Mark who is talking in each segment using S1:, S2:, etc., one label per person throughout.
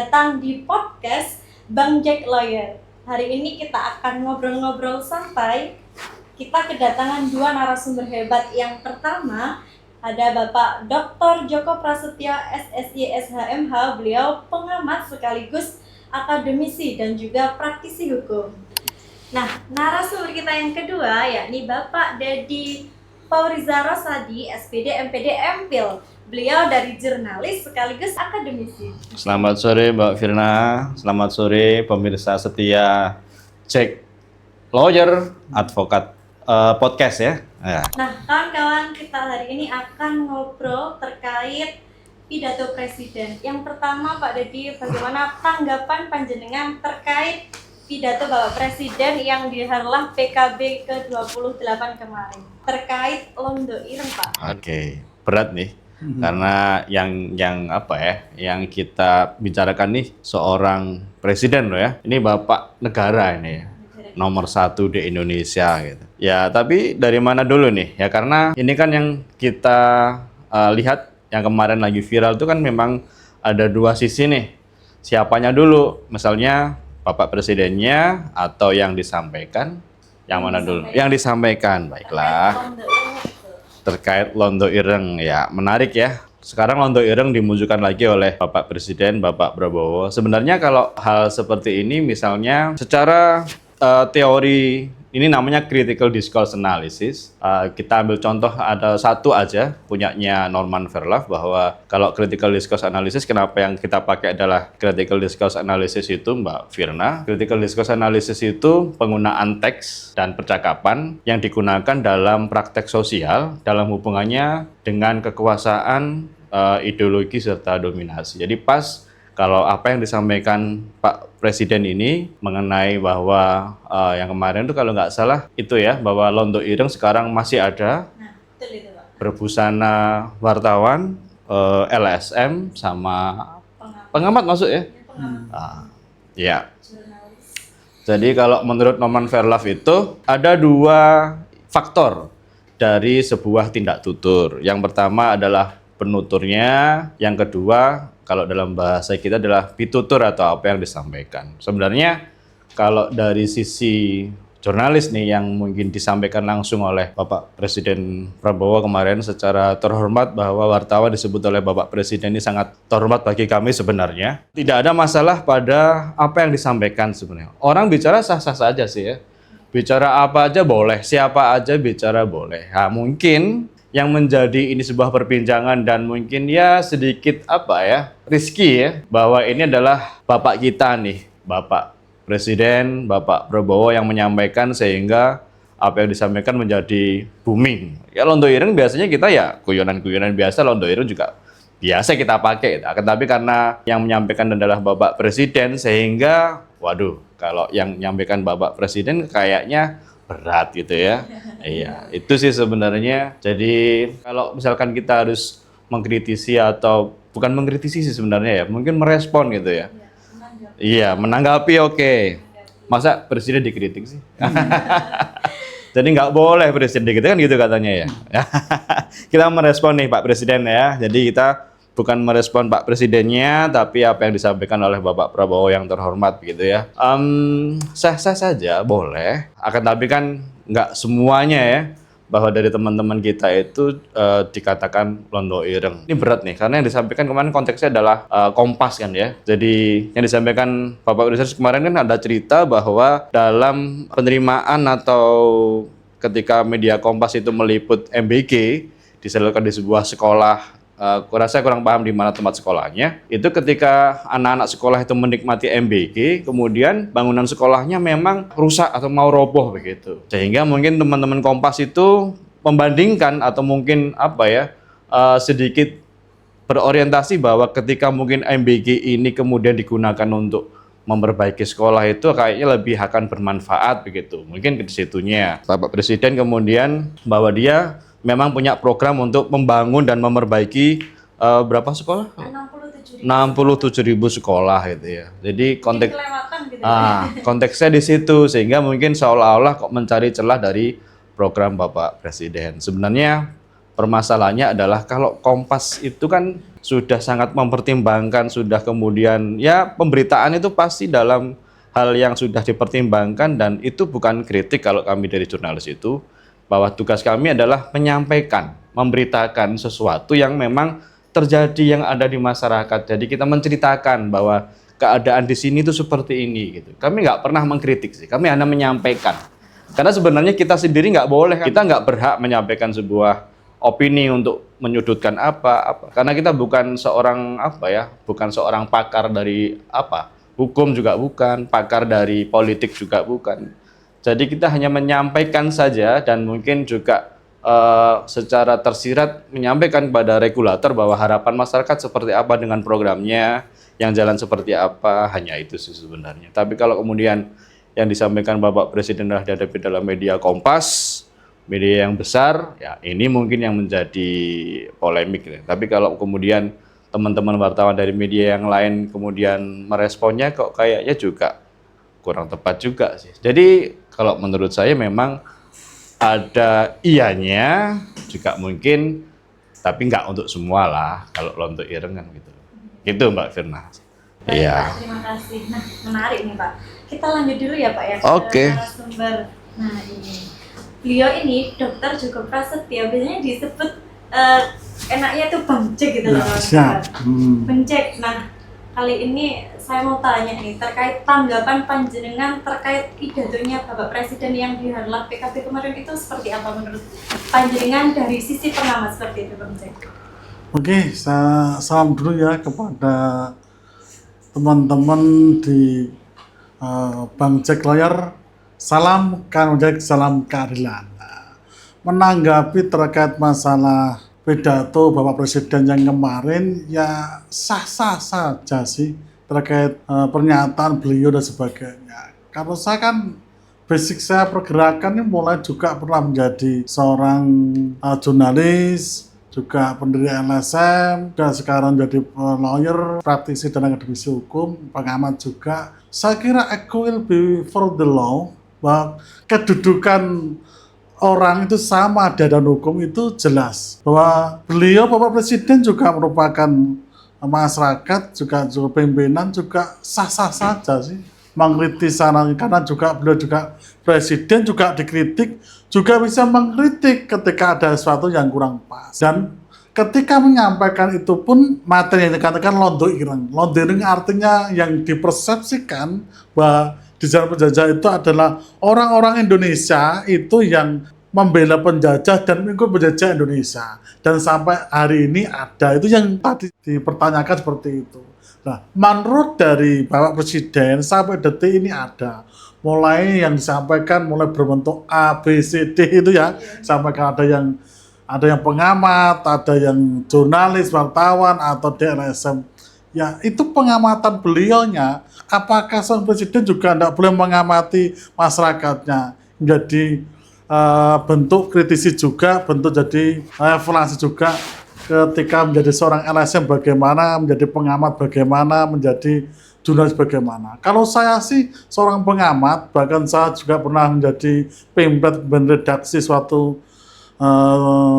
S1: datang di podcast Bang Jack Lawyer. Hari ini kita akan ngobrol-ngobrol santai. Kita kedatangan dua narasumber hebat. Yang pertama ada Bapak Dr. Joko Prasetyo SSI SHMH. Beliau pengamat sekaligus akademisi dan juga praktisi hukum. Nah, narasumber kita yang kedua yakni Bapak Dedi Fauriza Rosadi, SPD MPD MPhil. Beliau dari jurnalis sekaligus akademisi.
S2: Selamat sore Mbak Firna, selamat sore pemirsa setia Jack Lawyer Advokat podcast ya.
S1: Nah, kawan-kawan, kita hari ini akan ngobrol terkait pidato presiden. Yang pertama, Pak Dedi, bagaimana tanggapan panjenengan terkait pidato Bapak Presiden yang diharlah PKB ke-28 kemarin terkait Londo Ireng, Pak?
S2: Oke, berat nih. Karena yang kita bicarakan nih seorang presiden loh ya. Ini bapak negara ini ya. Nomor 1 di Indonesia gitu. Ya, tapi dari mana dulu nih? Ya karena ini kan yang kita lihat yang kemarin lagi viral itu kan memang ada dua sisi nih. Siapanya dulu? Misalnya Bapak Presidennya atau yang disampaikan? Yang mana dulu? Yang disampaikan, baiklah. Terkait Londo Ireng, ya menarik ya. Sekarang Londo Ireng dimunculkan lagi oleh Bapak Presiden, Bapak Prabowo. Sebenarnya kalau hal seperti ini misalnya secara teori, ini namanya critical discourse analysis. Kita ambil contoh ada satu aja punyanya Norman Verlof, bahwa kalau critical discourse analysis, kenapa yang kita pakai adalah critical discourse analysis itu Mbak Firna. Critical discourse analysis itu penggunaan teks dan percakapan yang digunakan dalam praktek sosial dalam hubungannya dengan kekuasaan, ideologi serta dominasi. Jadi pas kalau apa yang disampaikan Pak Presiden ini mengenai bahwa yang kemarin itu kalau nggak salah itu ya, bahwa Londo Ireng sekarang masih ada,
S1: Betul itu, Pak.
S2: berbusana wartawan, LSM sama pengamat masuk ya. Ya.
S1: Jurnalis.
S2: Jadi kalau menurut Norman Verlof itu ada dua faktor dari sebuah tindak tutur. Yang pertama adalah penuturnya, yang kedua kalau dalam bahasa kita adalah pitutur atau apa yang disampaikan. Sebenarnya kalau dari sisi jurnalis nih yang mungkin disampaikan langsung oleh Bapak Presiden Prabowo kemarin secara terhormat, bahwa wartawan disebut oleh Bapak Presiden ini sangat terhormat bagi kami sebenarnya. Tidak ada masalah pada apa yang disampaikan sebenarnya. Orang bicara sah-sah saja sih ya. Bicara apa aja boleh, siapa aja bicara boleh. Nah, mungkin yang menjadi ini sebuah perbincangan dan mungkin ya sedikit risky ya, bahwa ini adalah Bapak kita nih, Bapak Presiden, Bapak Prabowo yang menyampaikan sehingga apa yang disampaikan menjadi booming. Ya Londo Ireng biasanya kita ya guyonan-guyonan biasa, Londo Ireng juga biasa kita pakai. Tapi karena yang menyampaikan adalah Bapak Presiden sehingga waduh, kalau yang menyampaikan Bapak Presiden kayaknya berat gitu ya. Iya, itu sih sebenarnya. Jadi kalau misalkan kita harus mengkritisi atau bukan mengkritisi sih sebenarnya ya, mungkin merespon gitu ya. Iya, menanggapi oke. Masa presiden dikritik sih? Jadi nggak boleh presiden dikritik kan gitu katanya ya. Kita merespon nih Pak Presiden ya. Jadi kita bukan merespon Pak Presidennya, tapi apa yang disampaikan oleh Bapak Prabowo yang terhormat gitu ya. Sah-sah saja, boleh. Akan tapi kan nggak semuanya ya, bahwa dari teman-teman kita itu dikatakan Londo Ireng. Ini berat nih, karena yang disampaikan kemarin konteksnya adalah Kompas kan ya. Jadi yang disampaikan Bapak Presiden kemarin kan ada cerita bahwa dalam penerimaan atau ketika media Kompas itu meliput MBG, disalurkan di sebuah sekolah. Saya kurang paham di mana tempat sekolahnya. Itu ketika anak-anak sekolah itu menikmati MBG, kemudian bangunan sekolahnya memang rusak atau mau roboh begitu. Sehingga mungkin teman-teman Kompas itu membandingkan atau mungkin sedikit berorientasi bahwa ketika mungkin MBG ini kemudian digunakan untuk memperbaiki sekolah itu kayaknya lebih akan bermanfaat begitu. Mungkin ke situnya. Bapak Presiden kemudian bahwa dia memang punya program untuk membangun dan memperbaiki berapa sekolah? 67.000 sekolah gitu ya. Jadi konteksnya di situ, sehingga mungkin seolah-olah kok mencari celah dari program Bapak Presiden. Sebenarnya permasalahannya adalah kalau Kompas itu kan sudah sangat mempertimbangkan, sudah kemudian ya pemberitaan itu pasti dalam hal yang sudah dipertimbangkan, dan itu bukan kritik kalau kami dari jurnalis itu, bahwa tugas kami adalah menyampaikan, memberitakan sesuatu yang memang terjadi yang ada di masyarakat. Jadi kita menceritakan bahwa keadaan di sini itu seperti ini gitu. Kami nggak pernah mengkritik sih, kami hanya menyampaikan. Karena sebenarnya kita sendiri nggak boleh, kita nggak berhak menyampaikan sebuah opini untuk menyudutkan apa. Karena kita bukan seorang bukan seorang pakar dari hukum juga bukan, pakar dari politik juga bukan. Jadi kita hanya menyampaikan saja, dan mungkin juga secara tersirat menyampaikan kepada regulator bahwa harapan masyarakat seperti apa dengan programnya, yang jalan seperti apa, hanya itu sih sebenarnya. Tapi kalau kemudian yang disampaikan Bapak Presiden adalah dihadapi dalam media Kompas, media yang besar, ya ini mungkin yang menjadi polemik. Tapi kalau kemudian teman-teman wartawan dari media yang lain kemudian meresponnya, kok kayaknya juga kurang tepat juga sih. Jadi kalau menurut saya memang ada iyanya juga mungkin, tapi nggak untuk semua lah kalau untuk ireng kan gitu. Itu Mbak Firna.
S1: Iya. Terima kasih. Nah, menarik nih Pak. Kita lanjut dulu ya Pak ya ke narasumber. Nah ini, beliau ini dokter Joko Prasetyo, biasanya disebut enaknya tuh Bang Jack gitu loh.
S3: Siap.
S1: Bang Jack. Nah, kali ini saya mau tanya nih terkait tanggapan panjenengan terkait pidatonya Bapak Presiden yang di Harlah PKB kemarin, itu seperti apa menurut panjenengan dari sisi pengamat seperti itu Bang Jack?
S3: Oke, saya salam dulu ya kepada teman-teman di Bang Jack Lawyer. Salam Kang Jack, salam keadilan. Menanggapi terkait masalah pidato Bapak Presiden yang kemarin, ya sah-sah saja sih terkait pernyataan beliau dan sebagainya. Kalau saya kan basic saya pergerakan ini mulai juga pernah menjadi seorang jurnalis, juga pendiri LSM, dan sekarang jadi lawyer, praktisi dan akademisi hukum, pengamat juga. Saya kira equal will be for the law, bahwa kedudukan orang itu sama di hadapan hukum itu jelas. Bahwa beliau Bapak Presiden juga merupakan masyarakat, juga pimpinan, juga sah-sah saja sih mengkritik sana, karena juga beliau juga presiden, juga dikritik, juga bisa mengkritik ketika ada sesuatu yang kurang pas. Dan ketika menyampaikan itu pun materi yang dikatakan londo ireng. Londo ireng artinya yang dipersepsikan bahwa di zaman penjajah itu adalah orang-orang Indonesia itu yang membela penjajah dan mengikut penjajah Indonesia. Dan sampai hari ini ada, itu yang tadi dipertanyakan seperti itu. Nah, menurut dari Bapak Presiden sampai detik ini ada. Mulai yang disampaikan mulai berbentuk A, B, C, D itu ya. Sampaikan ada yang pengamat, ada yang jurnalis, wartawan, atau DLSM. Ya, itu pengamatan beliaunya. Apakah sang presiden juga tidak boleh mengamati masyarakatnya? Jadi bentuk kritisi juga, bentuk jadi evaluasi juga ketika menjadi seorang LSM bagaimana, menjadi pengamat bagaimana, menjadi jurnalis bagaimana. Kalau saya sih seorang pengamat, bahkan saya juga pernah menjadi pemret redaksi suatu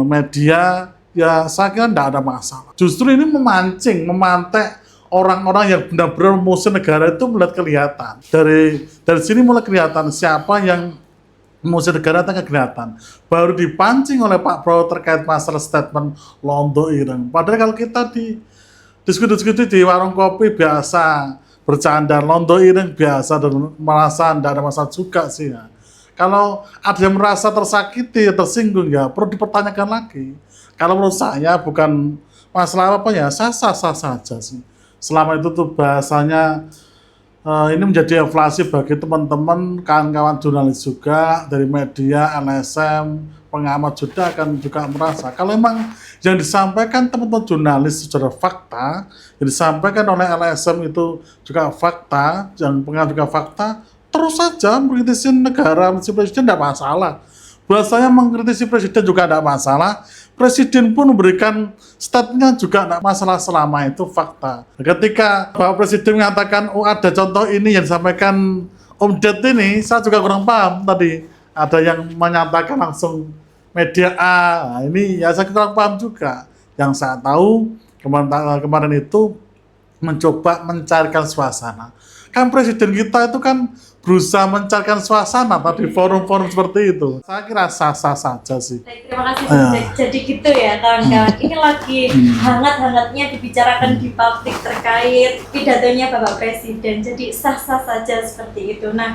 S3: media, ya saya kira tidak ada masalah. Justru ini memantik orang-orang yang benar-benar musuh negara itu mulai kelihatan. Dari sini mulai kelihatan siapa yang musuh negara itu kelihatan. Baru dipancing oleh Pak Prabowo terkait masalah statement londo ireng. Padahal kalau kita di diskusi di warung kopi biasa bercanda londo ireng biasa dan merasa tidak ada masalah juga sih ya. Kalau ada yang merasa tersakiti, tersinggung, ya perlu dipertanyakan lagi. Kalau menurut saya bukan masalah apa ya, sah-sah saja sih. Selama itu tuh bahasanya ini menjadi evaluasi bagi teman-teman, kawan-kawan jurnalis juga dari media, LSM, pengamat juga akan juga merasa kalau memang yang disampaikan teman-teman jurnalis secara fakta, yang disampaikan oleh LSM itu juga fakta, yang pengamat juga fakta, terus saja mengkritisi negara, mengkritisi presiden tidak masalah. Buat saya mengkritisi presiden juga tidak masalah. Presiden pun memberikan statementnya juga tidak masalah selama itu fakta. Ketika Bapak Presiden mengatakan, oh ada contoh ini yang disampaikan Om Ded ini, saya juga kurang paham tadi. Ada yang menyatakan langsung media A, nah, ini ya saya kurang paham juga. Yang saya tahu kemarin itu mencoba mencarikan suasana. Kan presiden kita itu kan berusaha mencarikan suasana tadi forum-forum seperti itu. Saya kira sah-sah saja sih.
S1: Baik, terima kasih Bang Jack. Jadi gitu ya kawan-kawan. Ini lagi hangat-hangatnya dibicarakan di publik terkait pidatonya Bapak Presiden. Jadi sah-sah saja seperti itu. Nah,